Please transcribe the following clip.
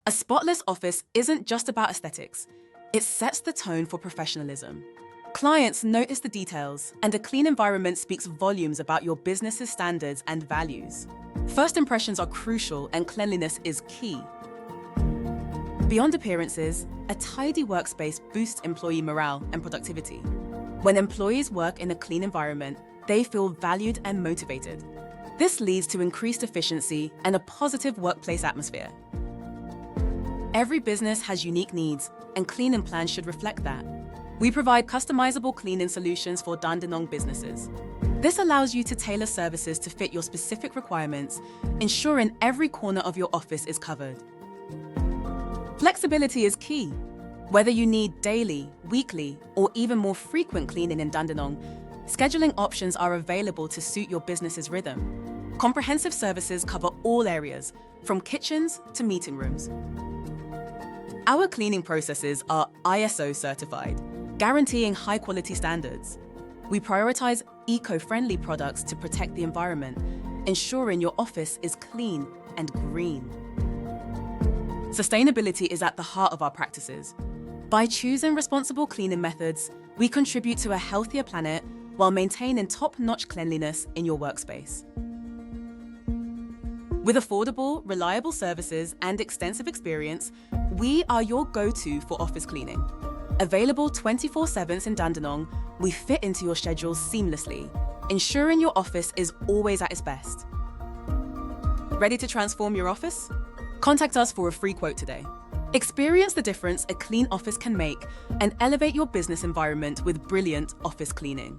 A spotless office isn't just about aesthetics. It sets the tone for professionalism. Clients notice the details, and a clean environment speaks volumes about your business's standards and values. First impressions are crucial, and cleanliness is key. Beyond appearances, a tidy workspace boosts employee morale and productivity. When employees work in a clean environment, they feel valued and motivated. This leads to increased efficiency and a positive workplace atmosphere. Every business has unique needs, and cleaning plans should reflect that. We provide customizable cleaning solutions for Dandenong businesses. This allows you to tailor services to fit your specific requirements, ensuring every corner of your office is covered. Flexibility is key. Whether you need daily, weekly, or even more frequent cleaning in Dandenong, scheduling options are available to suit your business's rhythm. Comprehensive services cover all areas, from kitchens to meeting rooms. Our cleaning processes are ISO certified, guaranteeing high-quality standards. We prioritize eco-friendly products to protect the environment, ensuring your office is clean and green. Sustainability is at the heart of our practices. By choosing responsible cleaning methods, we contribute to a healthier planet while maintaining top-notch cleanliness in your workspace. With affordable, reliable services and extensive experience, we are your go-to for office cleaning. Available 24/7 in Dandenong, we fit into your schedule seamlessly, ensuring your office is always at its best. Ready to transform your office? Contact us for a free quote today. Experience the difference a clean office can make and elevate your business environment with brilliant office cleaning.